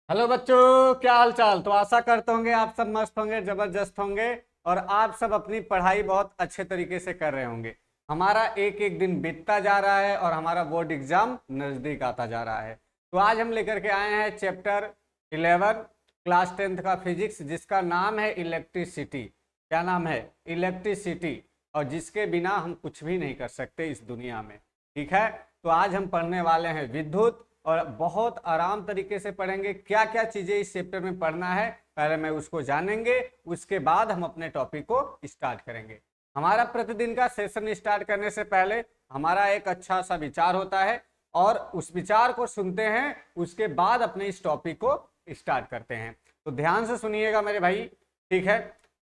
Hello बच्चों, क्या हाल चाल। तो आशा करते होंगे आप सब मस्त होंगे, जबरदस्त होंगे और आप सब अपनी पढ़ाई बहुत अच्छे तरीके से कर रहे होंगे। हमारा एक एक दिन बीतता जा रहा है और हमारा बोर्ड एग्जाम नज़दीक आता जा रहा है। तो आज हम लेकर के आए हैं चैप्टर 11 क्लास 10th का फिजिक्स, जिसका नाम है इलेक्ट्रिसिटी। क्या नाम है? इलेक्ट्रिसिटी। और जिसके बिना हम कुछ भी नहीं कर सकते इस दुनिया में। ठीक है, तो आज हम पढ़ने वाले हैं विद्युत और बहुत आराम तरीके से पढ़ेंगे। क्या क्या चीजें इस चैप्टर में पढ़ना है पहले मैं उसको जानेंगे, उसके बाद हम अपने टॉपिक को स्टार्ट करेंगे। हमारा प्रतिदिन का सेशन स्टार्ट करने से पहले हमारा एक अच्छा सा विचार होता है और उस विचार को सुनते हैं, उसके बाद अपने इस टॉपिक को स्टार्ट करते हैं। तो ध्यान से सुनिएगा मेरे भाई, ठीक है।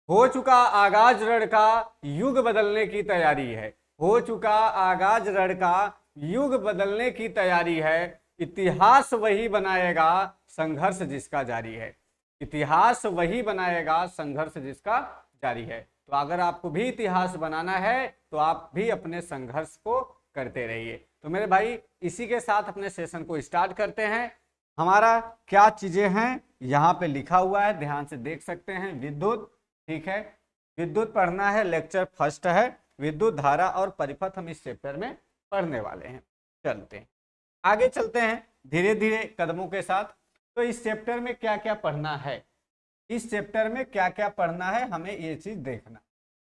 हो चुका आगाज रण का, युग बदलने की तैयारी है। हो चुका आगाज रण का, युग बदलने की तैयारी है। इतिहास वही बनाएगा, संघर्ष जिसका जारी है। इतिहास वही बनाएगा, संघर्ष जिसका जारी है। तो अगर आपको भी इतिहास बनाना है तो आप भी अपने संघर्ष को करते रहिए। तो मेरे भाई इसी के साथ अपने सेशन को स्टार्ट करते हैं। हमारा क्या चीजें हैं यहाँ पे लिखा हुआ है, ध्यान से देख सकते हैं। विद्युत, ठीक है, विद्युत पढ़ना है, लेक्चर फर्स्ट है। विद्युत धारा और परिपथ हम इस चैप्टर में पढ़ने वाले हैं। चलते हैं आगे, चलते हैं धीरे धीरे कदमों के साथ। तो इस चैप्टर में क्या क्या पढ़ना है, इस चैप्टर में क्या क्या पढ़ना है, हमें ये चीज देखना।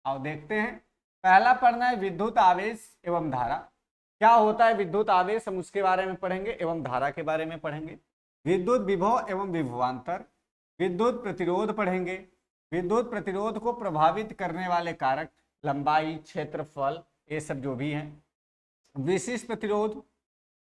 आओ देखते हैं। पहला पढ़ना है विद्युत आवेश एवं धारा। क्या होता है विद्युत आवेश, हम उसके बारे में पढ़ेंगे एवं धारा के बारे में पढ़ेंगे। विद्युत विभव एवं विभवांतर, विद्युत प्रतिरोध पढ़ेंगे। विद्युत प्रतिरोध को प्रभावित करने वाले कारक, लंबाई, क्षेत्रफल, ये सब जो भी हैं। विशिष्ट प्रतिरोध,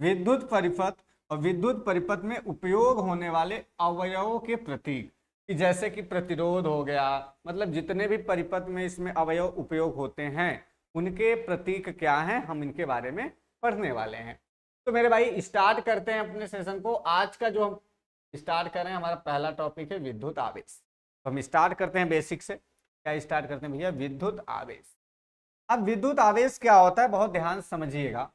विद्युत परिपथ और विद्युत परिपथ में उपयोग होने वाले अवयवों के प्रतीक, कि जैसे कि प्रतिरोध हो गया, मतलब जितने भी परिपथ में इसमें अवयव उपयोग होते हैं उनके प्रतीक क्या हैं, हम इनके बारे में पढ़ने वाले हैं। तो मेरे भाई स्टार्ट करते हैं अपने सेशन को। आज का जो हम स्टार्ट कर रहे हैं, हमारा पहला टॉपिक है विद्युत आवेश। तो हम स्टार्ट करते हैं बेसिक से। क्या स्टार्ट करते हैं भैया? विद्युत आवेश। अब विद्युत आवेश क्या होता है, बहुत ध्यान से समझिएगा।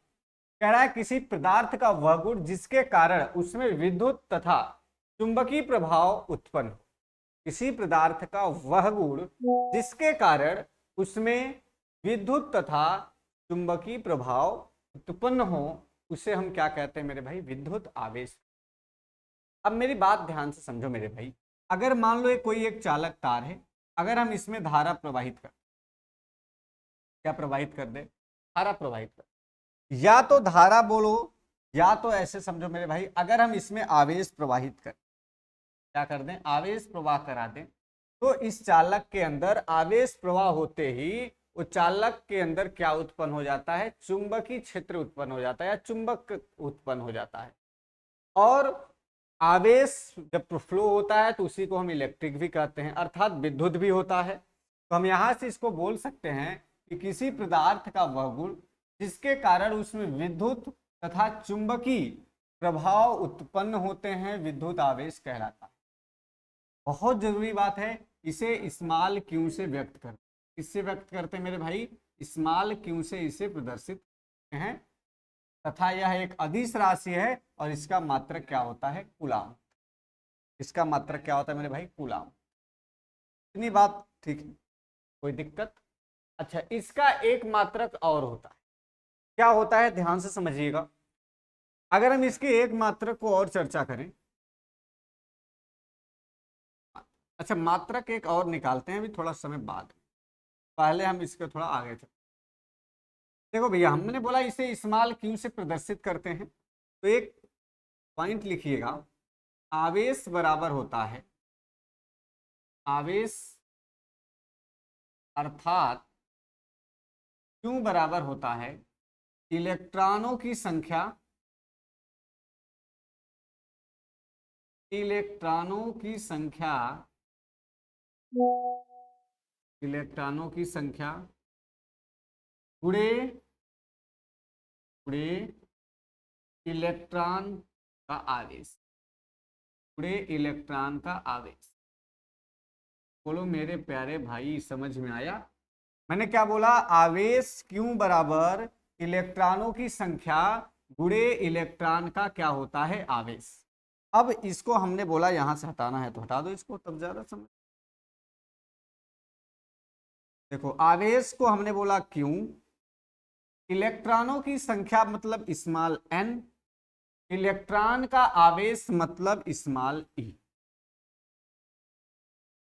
कह रहा है किसी पदार्थ का वह गुण जिसके कारण उसमें विद्युत तथा चुंबकीय प्रभाव उत्पन्न हो। किसी पदार्थ का वह गुण जिसके कारण उसमें विद्युत तथा चुंबकीय प्रभाव उत्पन्न हो, उसे हम क्या कहते हैं मेरे भाई? विद्युत आवेश। अब मेरी बात ध्यान से समझो मेरे भाई। अगर मान लो कोई एक चालक तार है, अगर हम इसमें धारा प्रवाहित कर, क्या प्रवाहित कर दे? धारा प्रवाहित कर, या तो धारा बोलो या तो ऐसे समझो मेरे भाई, अगर हम इसमें आवेश प्रवाहित कर, क्या कर दें? आवेश प्रवाह करा दें, तो इस चालक के अंदर आवेश प्रवाह होते ही वो चालक के अंदर क्या उत्पन्न हो जाता है? चुंबकीय क्षेत्र उत्पन्न हो जाता है या चुंबक उत्पन्न हो जाता है। और आवेश जब फ्लो होता है तो उसी को हम इलेक्ट्रिक भी कहते हैं, अर्थात विद्युत भी होता है। तो हम यहाँ से इसको बोल सकते हैं कि किसी पदार्थ का वह गुण जिसके कारण उसमें विद्युत तथा चुंबकीय प्रभाव उत्पन्न होते हैं, विद्युत आवेश कहलाता है। बहुत जरूरी बात है, इसे स्मॉल क्यू से व्यक्त करते हैं। किससे व्यक्त करते हैं मेरे भाई? स्मॉल क्यू से इसे प्रदर्शित करते हैं। तथा यह एक अदिश राशि है और इसका मात्रक क्या होता है? कूलाम। इसका मात्रक क्या होता है मेरे भाई? कूलाम। इतनी बात ठीक है, कोई दिक्कत? अच्छा, इसका एक मात्रक और होता है। क्या होता है? ध्यान से समझिएगा। अगर हम इसके एक मात्रक को और चर्चा करें, अच्छा मात्रक एक और निकालते हैं अभी थोड़ा समय बाद, पहले हम इसके थोड़ा आगे चलते। देखो भैया, हमने बोला इसे स्मॉल क्यू से प्रदर्शित करते हैं, तो एक पॉइंट लिखिएगा। आवेश बराबर होता है, आवेश अर्थात क्यू बराबर होता है इलेक्ट्रॉनों की संख्या, इलेक्ट्रॉनों की संख्या, इलेक्ट्रॉनों की संख्या गुणे गुणे इलेक्ट्रॉन का आवेश, गुणे इलेक्ट्रॉन का आवेश। बोलो मेरे प्यारे भाई, समझ में आया? मैंने क्या बोला? आवेश क्यू बराबर इलेक्ट्रॉनों की संख्या गुणे इलेक्ट्रॉन का क्या होता है? आवेश। अब इसको हमने बोला यहां से हटाना है तो हटा दो इसको, तब ज्यादा समझ। देखो आवेश को हमने बोला क्यू, इलेक्ट्रॉनों की संख्या मतलब स्मॉल एन, इलेक्ट्रॉन का आवेश मतलब स्मॉल ई,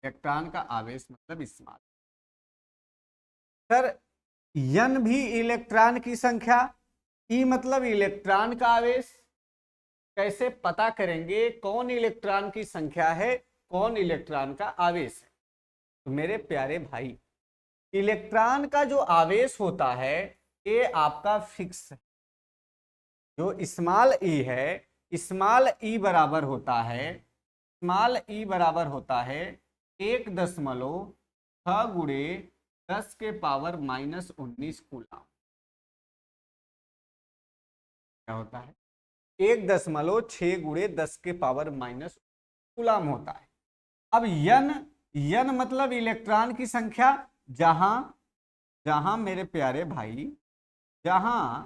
इलेक्ट्रॉन का आवेश मतलब स्मॉल। सर यन भी इलेक्ट्रॉन की संख्या, ई मतलब इलेक्ट्रॉन का आवेश। कैसे पता करेंगे कौन इलेक्ट्रॉन की संख्या है, कौन इलेक्ट्रॉन का आवेश है? तो मेरे प्यारे भाई, इलेक्ट्रॉन का जो आवेश होता है ये आपका फिक्स है। जो स्मॉल ई है, स्मॉल ई बराबर होता है, स्मॉल ई बराबर होता है 1.6 × 10⁻⁻⁻⁻⁰ कूलम। क्या होता है? 1.6 × 10⁻⁻⁻⁻⁻ कूलम होता है। अब यन, यन मतलब इलेक्ट्रॉन की संख्या, जहां जहां मेरे प्यारे भाई, जहां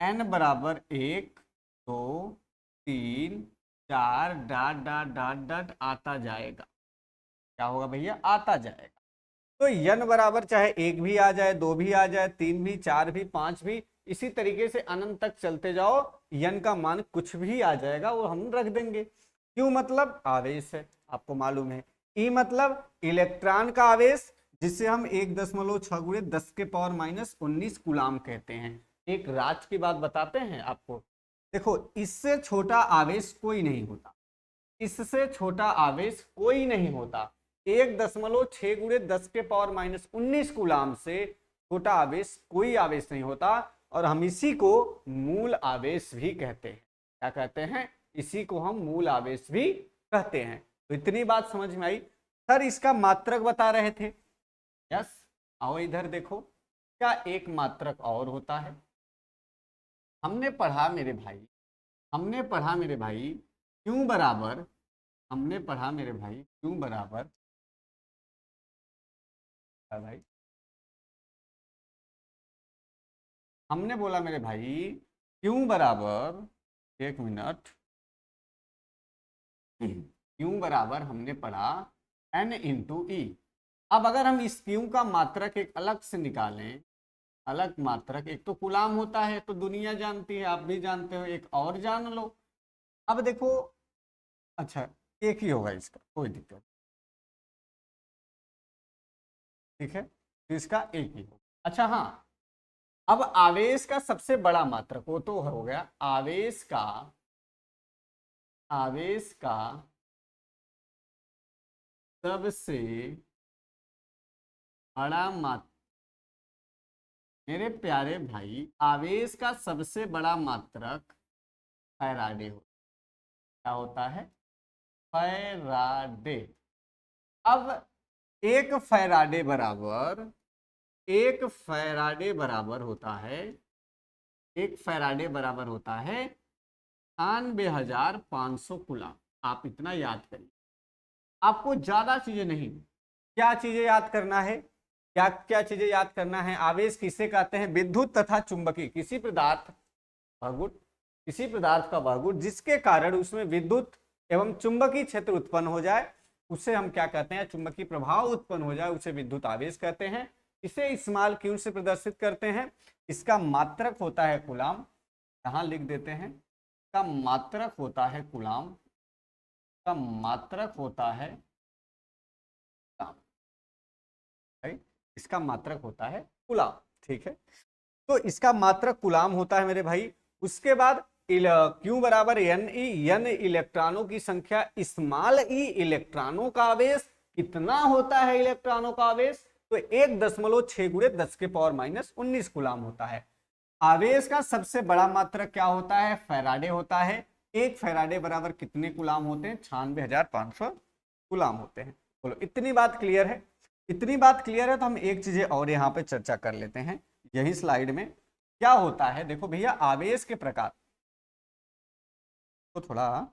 n बराबर 1 2 3 4 डॉट डॉट डॉट डॉट आता जाएगा। क्या होगा भैया? आता जाएगा। तो यन बराबर चाहे 1 भी आ जाए, 2 भी आ जाए, 3 भी, 4 भी, 5 भी, इसी तरीके से अनंत तक चलते जाओ, यन का मान कुछ भी आ जाएगा वो हम रख देंगे। क्यों? मतलब आवेश है, आपको मालूम है। ई मतलब इलेक्ट्रॉन का आवेश, जिसे हम 1.6 × 10⁻⁻⁻⁻19 कूलाम कहते हैं। एक राज की बात बताते हैं आपको, देखो इससे छोटा आवेश कोई नहीं होता, इससे छोटा आवेश कोई नहीं होता। 1.6 × 10⁻⁻19 कूलाम से छोटा आवेश कोई आवेश नहीं होता। और हम इसी को मूल आवेश भी कहते हैं। क्या कहते हैं? इसी को हम मूल आवेश भी कहते हैं। तो इतनी बात समझ में आई। सर इसका मात्रक बता रहे थे। यस, आओ इधर देखो, क्या एक मात्रक और होता है? हमने पढ़ा मेरे भाई, हमने पढ़ा मेरे भाई, क्यों बराबर, हमने पढ़ा मेरे भाई क्यों बराबर, भाई हमने बोला मेरे भाई क्यों बराबर, एक मिनट, क्यों बराबर हमने पढ़ा n इंटू ई। अब अगर हम इस क्यू का मात्रक एक अलग से निकालें, अलग मात्रक, एक तो कूलाम होता है तो दुनिया जानती है, आप भी जानते हो, एक और जान लो। अब देखो, अच्छा एक ही होगा इसका, कोई दिक्कत, ठीक है, तो इसका एक ही होगा। अच्छा हाँ, अब आवेश का सबसे बड़ा मात्रक वो तो हो गया, आवेश का, आवेश का सबसे बड़ा मात्रक, मेरे प्यारे भाई आवेश का सबसे बड़ा मात्रक फैराडे होता है। क्या होता है? फैराडे। अब एक फैराडे बराबर, एक फैराडे बराबर होता है, एक फैराडे बराबर होता है 98,500 कूलम। आप इतना याद करिए, आपको ज्यादा चीजें नहीं, क्या चीजें याद करना है, क्या क्या चीजें याद करना है? आवेश किसे कहते हैं? विद्युत तथा चुंबकीय, किसी पदार्थ बहुगुण, किसी पदार्थ का बहुगुण जिसके कारण उसमें विद्युत एवं चुंबकीय क्षेत्र उत्पन्न हो जाए, उसे हम क्या कहते हैं? चुंबकीय प्रभाव उत्पन्न हो जाए, उसे विद्युत आवेश कहते हैं। इसे स्मॉल क्यू से प्रदर्शित करते हैं। इसका मात्रक होता है कूलाम, यहां लिख देते हैं, इसका मात्रक होता है कूलाम, का मात्रक होता है कूलाम, इसका मात्रक होता है कूलाम, ठीक है। तो इसका मात्रक कूलाम होता है मेरे भाई। उसके बाद क्यू बराबर एन ई, एन इलेक्ट्रॉनों की संख्या, स्मॉल ई इलेक्ट्रॉनों का आवेश। कितना होता है इलेक्ट्रॉनों का आवेश? तो 1.6 × 10⁻⁻⁻19 कूलाम होता है। आवेश का सबसे बड़ा मात्रक क्या होता है? फैराडे होता है। एक फैराडे बराबर कितने कूलाम होते हैं? 96,500 कूलाम होते हैं। बोलो इतनी बात क्लियर है? इतनी बात क्लियर है तो हम एक चीजें और यहाँ पे चर्चा कर लेते हैं। यही स्लाइड में क्या होता है, देखो भैया, आवेश के प्रकार तो थोड़ा,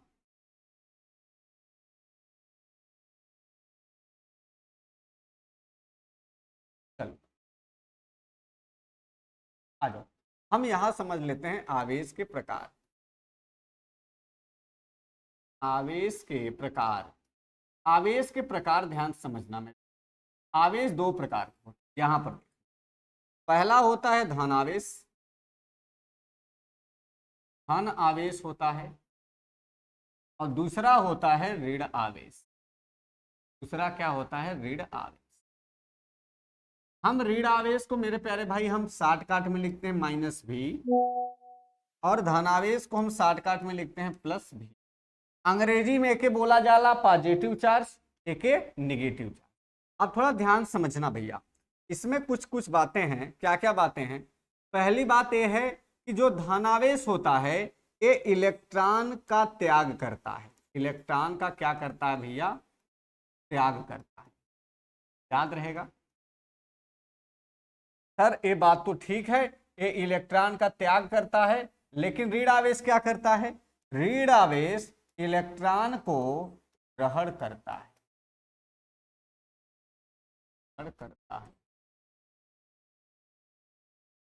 चलो आ जाओ, हम यहां समझ लेते हैं आवेश के प्रकार। आवेश के प्रकार, आवेश के प्रकार ध्यान से समझना में, आवेश दो प्रकार के होते हैं यहां पर। पहला होता है धन आवेश, धन आवेश होता है, और दूसरा होता है ऋण आवेश। दूसरा क्या होता है? ऋण आवेश। हम ऋण आवेश को मेरे प्यारे भाई हम शॉर्टकट में लिखते हैं माइनस भी, और धन आवेश को हम शॉर्टकट में लिखते हैं प्लस भी। अंग्रेजी में एके बोला जाला पॉजिटिव चार्ज, एके निगेटिव चार्ज। अब थोड़ा ध्यान समझना भैया, इसमें कुछ कुछ बातें हैं। क्या क्या बातें हैं? पहली बात यह है कि जो धनावेश होता है ये इलेक्ट्रॉन का त्याग करता है। इलेक्ट्रॉन का क्या करता है भैया? त्याग करता है। याद रहेगा सर, ये बात तो ठीक है, ये इलेक्ट्रॉन का त्याग करता है, लेकिन ऋण आवेश क्या करता है? ऋण आवेश इलेक्ट्रॉन को ग्रहण करता है, ग्रहण करता है।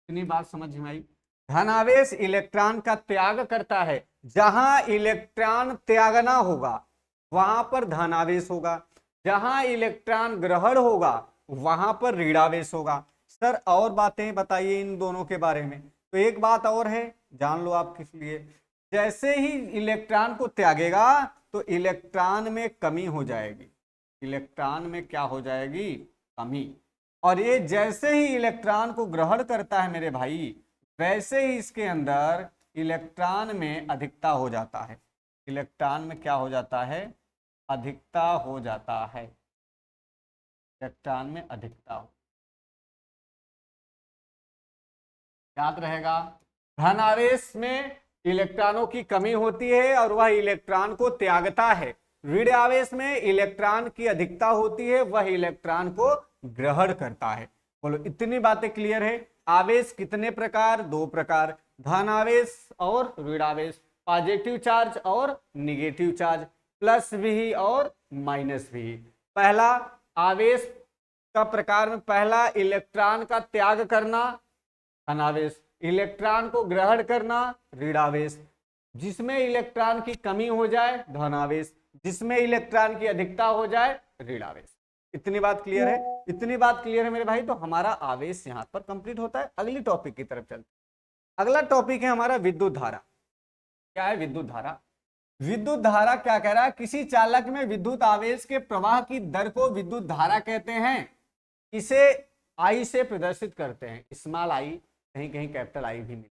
इतनी बात समझ में आई? धनावेश इलेक्ट्रॉन का त्याग करता है, जहां इलेक्ट्रॉन त्यागना होगा वहां पर धनावेश होगा, जहां इलेक्ट्रॉन ग्रहण होगा वहां पर ऋणावेश होगा। सर और बातें बताइए इन दोनों के बारे में। तो एक बात और है, जान लो आप किस लिए। जैसे ही इलेक्ट्रॉन को त्यागेगा तो इलेक्ट्रॉन में कमी हो जाएगी, इलेक्ट्रॉन में क्या हो जाएगी? कमी। और ये जैसे ही इलेक्ट्रॉन को ग्रहण करता है मेरे भाई, वैसे ही इसके अंदर इलेक्ट्रॉन में अधिकता हो जाता है। इलेक्ट्रॉन में क्या हो जाता है? अधिकता हो जाता है। इलेक्ट्रॉन में अधिकता हो, याद रहेगा। धन आवेश में इलेक्ट्रॉनों की कमी होती है और वह इलेक्ट्रॉन को त्यागता है। ऋण आवेश में इलेक्ट्रॉन की अधिकता होती है, वह इलेक्ट्रॉन को ग्रहण करता है। बोलो इतनी बातें क्लियर है? आवेश कितने प्रकार? दो प्रकार, धन आवेश और ऋण आवेश, पॉजिटिव चार्ज और निगेटिव चार्ज, प्लस भी और माइनस भी। पहला आवेश का प्रकार में पहला इलेक्ट्रॉन का त्याग करना धनावेश, इलेक्ट्रॉन को ग्रहण करना ऋणावेश, जिसमें इलेक्ट्रॉन की कमी हो जाए धनावेश, जिसमें इलेक्ट्रॉन की अधिकता हो जाए ऋणावेश। इतनी बात क्लियर है? इतनी बात क्लियर है मेरे भाई, तो हमारा आवेश यहां पर कंप्लीट होता है। अगली टॉपिक की तरफ चलते। अगला टॉपिक है हमारा विद्युत धारा। क्या है विद्युत धारा? विद्युत धारा क्या कह रहा है? किसी चालक में विद्युत आवेश के प्रवाह की दर को विद्युत धारा कहते हैं। इसे आई से प्रदर्शित करते हैं, स्मॉल आई, कहीं कहीं कैपिटल आई भी मिले।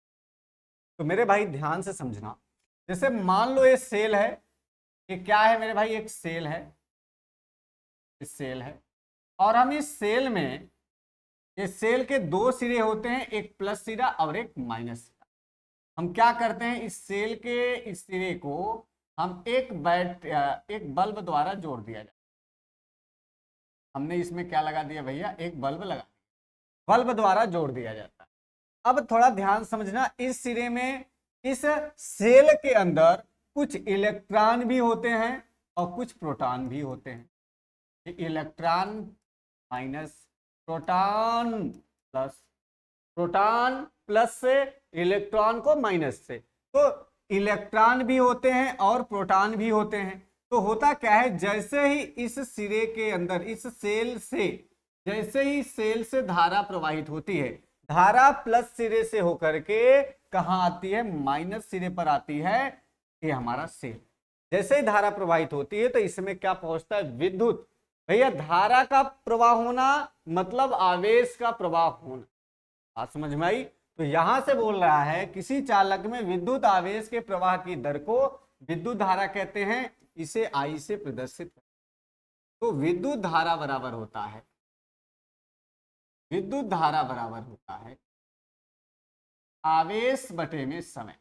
तो मेरे भाई ध्यान से समझना, जैसे मान लो ये सेल है, ये क्या है मेरे भाई? एक सेल है, इस सेल है, और हम इस सेल में, ये सेल के दो सिरे होते हैं, एक प्लस सिरा और एक माइनस सिरा। हम क्या करते हैं? इस सेल के इस सिरे को हम एक बल्ब द्वारा जोड़ दिया जाए। हमने इसमें क्या लगा दिया भैया? एक बल्ब लगा, बल्ब द्वारा जोड़ दिया जाता है। अब थोड़ा ध्यान समझना, इस सिरे में, इस सेल के अंदर कुछ इलेक्ट्रॉन भी होते हैं और कुछ प्रोटॉन भी होते हैं। Electron minus, proton plus, proton plus से इलेक्ट्रॉन को माइनस से, तो इलेक्ट्रॉन भी होते हैं और प्रोटॉन भी होते हैं। तो होता क्या है, जैसे ही इस सिरे के अंदर, इस सेल से, जैसे ही सेल से धारा प्रवाहित होती है, धारा प्लस सिरे से होकर के कहां आती है? माइनस सिरे पर आती है। ये हमारा सेल, जैसे ही धारा प्रवाहित होती है तो इसमें क्या पहुंचता है? विद्युत। भैया धारा का प्रवाह होना मतलब आवेश का प्रवाह होना, बात समझ में आई? तो यहां से बोल रहा है किसी चालक में विद्युत आवेश के प्रवाह की दर को विद्युत धारा कहते हैं, इसे आई से प्रदर्शित। तो विद्युत धारा बराबर होता है, विद्युत धारा बराबर होता है आवेश बटे में समय,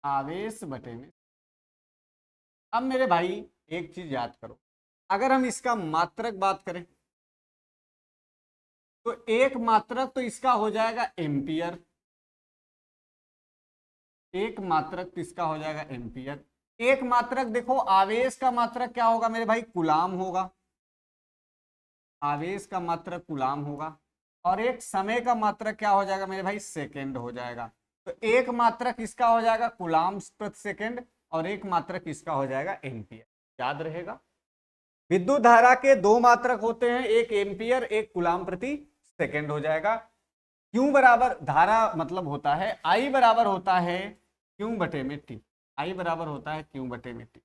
आवेश बटे में। अब मेरे भाई एक चीज याद करो, अगर हम इसका मात्रक बात करें तो एक मात्रक तो इसका हो जाएगा एम्पियर, एक मात्रक तो इसका हो जाएगा एम्पियर। एक मात्रक देखो, आवेश का मात्रक क्या होगा मेरे भाई? कूलाम होगा, आवेश का मात्रक कूलाम होगा। और एक समय का मात्रक क्या हो जाएगा मेरे भाई? सेकंड हो जाएगा। तो एक मात्रक इसका हो जाएगा कूलाम प्रति सेकंड, और एक मात्रक इसका हो जाएगा एम्पियर। याद रहेगा, विद्युत धारा के दो मात्रक होते हैं, एक एम्पियर एक कूलाम प्रति सेकंड हो जाएगा। क्यू बराबर धारा मतलब होता है आई बराबर होता है क्यू बटे में टी, आई बराबर होता है क्यू बटे में टी।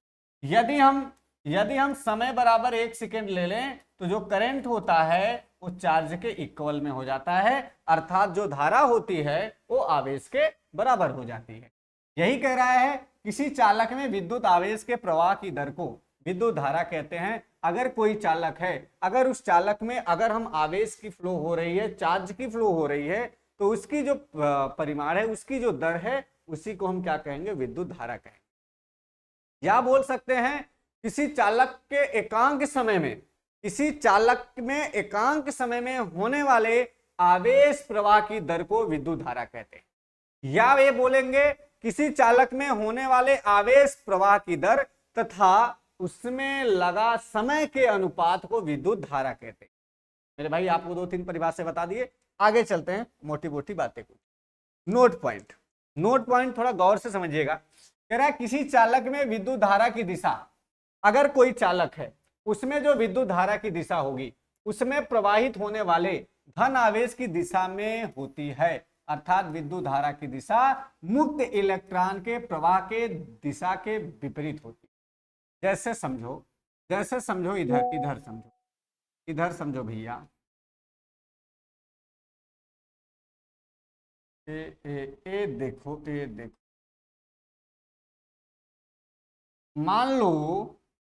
यदि हम समय बराबर 1 सेकेंड ले लें तो जो करंट होता है वो चार्ज के इक्वल में हो जाता है, अर्थात जो धारा होती है वो आवेश के बराबर हो जाती है। यही कह रहा है किसी चालक में विद्युत आवेश के प्रवाह की दर को विद्युत धारा कहते हैं। अगर कोई चालक है, अगर उस चालक में अगर हम आवेश की फ्लो हो रही है, चार्ज की फ्लो हो रही है, तो उसकी जो परिमाण है, उसकी जो दर है, उसी को हम क्या कहेंगे, विद्युत धारा कहेंगे। या बोल सकते हैं किसी चालक के एकांक समय में, किसी चालक में एकांक समय में होने वाले आवेश प्रवाह की दर को विद्युत धारा कहते हैं। या वे बोलेंगे किसी चालक में होने वाले आवेश प्रवाह की दर तथा उसमें लगा समय के अनुपात को विद्युत धारा कहते हैं। मेरे भाई आपको 2-3 परिभाषा बता दिए, आगे चलते हैं मोटी मोटी बातें को। नोट पॉइंट थोड़ा गौर से समझिएगा। कह रहा है किसी चालक में विद्युत धारा की दिशा, अगर कोई चालक है उसमें जो विद्युत धारा की दिशा होगी उसमें प्रवाहित होने वाले धन आवेश की दिशा में होती है, अर्थात विद्युत धारा की दिशा मुक्त इलेक्ट्रॉन के प्रवाह के दिशा के विपरीत होती है। जैसे समझो इधर समझो भैया, ए देखो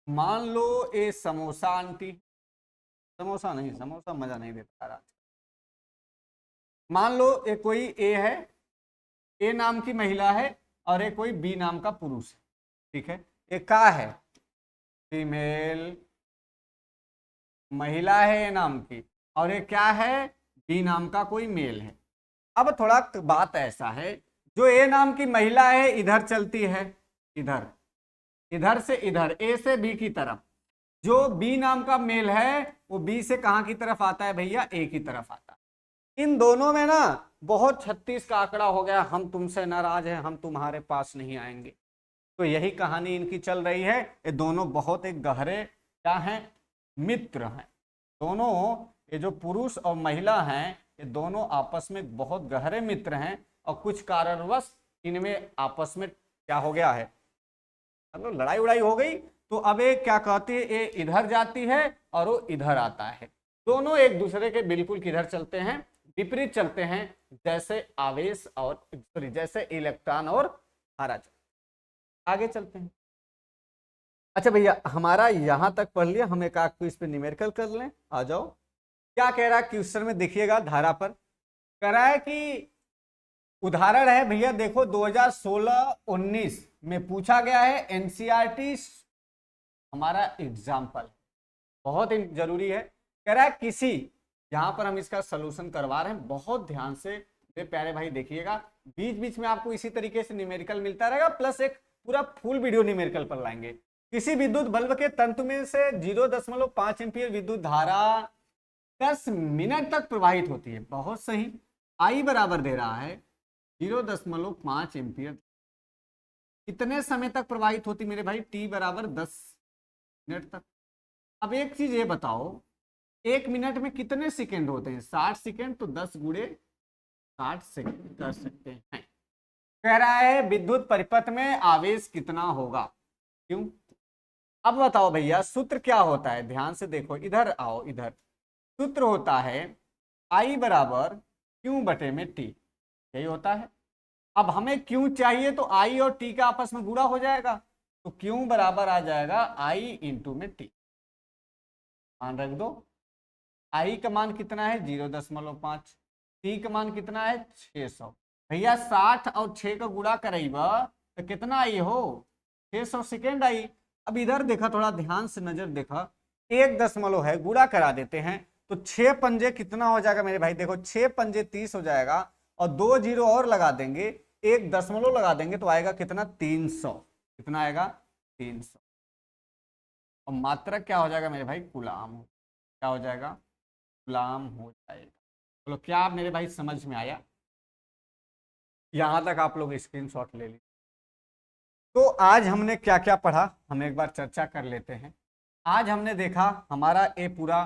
मान लो ए समोसा आंटी, समोसा मजा नहीं देता यार। मान लो ए कोई ए है, ए नाम की महिला है और ए कोई बी नाम का पुरुष है, ठीक है। ए का है, फीमेल महिला है ए नाम की, और ये क्या है, बी नाम का कोई मेल है। अब थोड़ा बात ऐसा है, जो ए नाम की महिला है इधर चलती है, इधर से इधर, ए से बी की तरफ। जो बी नाम का मेल है वो बी से कहां की तरफ आता है भैया, ए की तरफ आता है। इन दोनों में ना बहुत 36 का आंकड़ा हो गया, हम तुमसे नाराज हैं, हम तुम्हारे पास नहीं आएंगे। तो यही कहानी इनकी चल रही है। ये दोनों बहुत एक गहरे क्या हैं, मित्र हैं। दोनों ये जो पुरुष और महिला हैं ये दोनों आपस में बहुत गहरे मित्र हैं, और कुछ कारणवश इनमें आपस में क्या हो गया है, मतलब लड़ाई उड़ाई हो गई। तो अब ये क्या कहती है, ये इधर जाती है और वो इधर आता है। दोनों एक दूसरे के बिल्कुल किधर चलते हैं, विपरीत चलते हैं, जैसे आवेश और जैसे इलेक्ट्रॉन और धारा। आगे चलते हैं। अच्छा भैया हमारा यहां तक पढ़ लिया, हम एक आध क्विज पे न्यूमेरिकल कर लें, आ जाओ। क्या कह रहा है क्वेश्चन में, देखिएगा धारा पर कह रहा है कि उदाहरण है भैया, देखो 2016-19 में पूछा गया है, एनसीईआरटी हमारा एग्जाम्पल बहुत जरूरी है। कह रहा है किसी, यहां पर हम इसका सोल्यूशन करवा रहे हैं, बहुत ध्यान से मेरे प्यारे भाई देखिएगा। बीच बीच में आपको इसी तरीके से न्यूमेरिकल मिलता रहेगा, प्लस एक पूरा फुल वीडियो न्यूमेरिकल पर लाएंगे। किसी विद्युत बल्ब के तंतु में से 0.5 एम्पीयर विद्युत धारा 10 मिनट तक प्रवाहित होती है। बहुत सही, आई बराबर दे रहा है 0.5 एम्पीयर। कितने समय तक प्रवाहित होती मेरे भाई, टी बराबर 10 मिनट तक। अब एक चीज ये बताओ, 1 मिनट में कितने सेकेंड होते हैं, 60 सेकेंड, तो 10 गुणे 60 सेकेंड कर सकते हैं। कह रहा है विद्युत परिपथ में आवेश कितना होगा, क्यों। अब बताओ भैया सूत्र क्या होता है, ध्यान से देखो, इधर आओ, इधर सूत्र होता है I बराबर Q बटे में T, यही होता है। अब हमें Q चाहिए तो I और T का आपस में गुणा हो जाएगा, तो Q बराबर आ जाएगा I इंटू में T। मान रख दो, I का मान कितना है 0.5, T का मान कितना है 600। भैया 60 और 6 का गुणा करेगा तो कितना आई हो, 600 सेकेंड आई। अब इधर देखा, थोड़ा ध्यान से नजर देखा, 1 दशमलव है, गुणा करा देते हैं तो 6 पंजे कितना हो जाएगा मेरे भाई, देखो 6 पंजे 30 हो जाएगा, और 2 जीरो और लगा देंगे, 1 दशमलव लगा देंगे तो आएगा कितना 300। कितना आएगा 300। और मात्रक क्या हो जाएगा मेरे भाई, कूलाम। क्या हो जाएगा, कूलाम हो जाएगा। चलो क्या मेरे भाई समझ में आया, यहां तक आप लोग स्क्रीनशॉट ले लीजिए। तो आज हमने क्या क्या पढ़ा, हम एक बार चर्चा कर लेते हैं। आज हमने देखा हमारा ये पूरा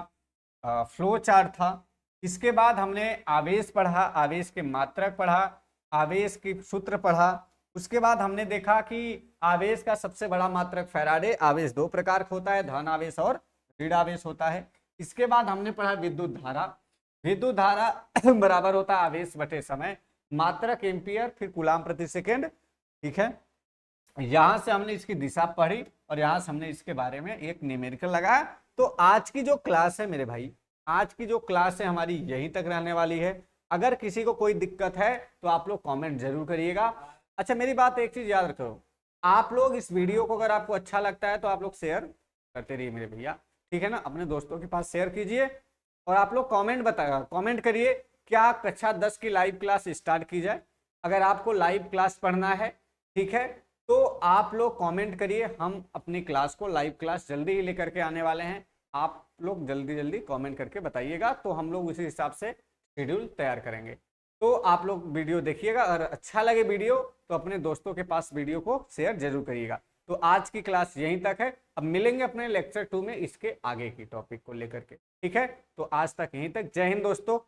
फ्लो चार्ट था। इसके बाद हमने आवेश पढ़ा, आवेश के मात्रक पढ़ा, आवेश की सूत्र पढ़ा। उसके बाद हमने देखा कि आवेश का सबसे बड़ा मात्रक फैराडे। आवेश दो प्रकार का होता है, धन आवेश और ऋण आवेश होता है। इसके बाद हमने पढ़ा विद्युत धारा। विद्युत धारा बराबर होता है आवेश बटे समय, मात्रक एम्पियर, फिर कूलाम प्रति सेकेंड। ठीक है, यहां से हमने इसकी दिशा पढ़ी और यहां से हमने इसके बारे में एक न्यूमेरिकल लगाया। तो आज की जो क्लास है मेरे भाई, आज की जो क्लास है हमारी यहीं तक रहने वाली है। अगर किसी को कोई दिक्कत है तो आप लोग कमेंट जरूर करिएगा। अच्छा, मेरी बात एक चीज याद रखो, आप लोग इस वीडियो को अगर आपको अच्छा लगता है तो आप लोग शेयर करते रहिए मेरे भैया, ठीक है ना, अपने दोस्तों के पास शेयर कीजिए। और आप लोग कमेंट करिए क्या कक्षा 10 की लाइव क्लास स्टार्ट की जाए। अगर आपको लाइव क्लास पढ़ना है, ठीक है, तो आप लोग कमेंट करिए, हम अपनी क्लास को लाइव क्लास जल्दी ही लेकर के आने वाले हैं। आप लोग जल्दी जल्दी कमेंट करके बताइएगा तो हम लोग उसी हिसाब से शेड्यूल तैयार करेंगे। तो आप लोग वीडियो देखिएगा, और अच्छा लगे वीडियो तो अपने दोस्तों के पास वीडियो को शेयर जरूर करिएगा। तो आज की क्लास यहीं तक है, अब मिलेंगे अपने लेक्चर 2 में इसके आगे की टॉपिक को लेकर के। ठीक है, तो आज तक यहीं तक। जय हिंद दोस्तों।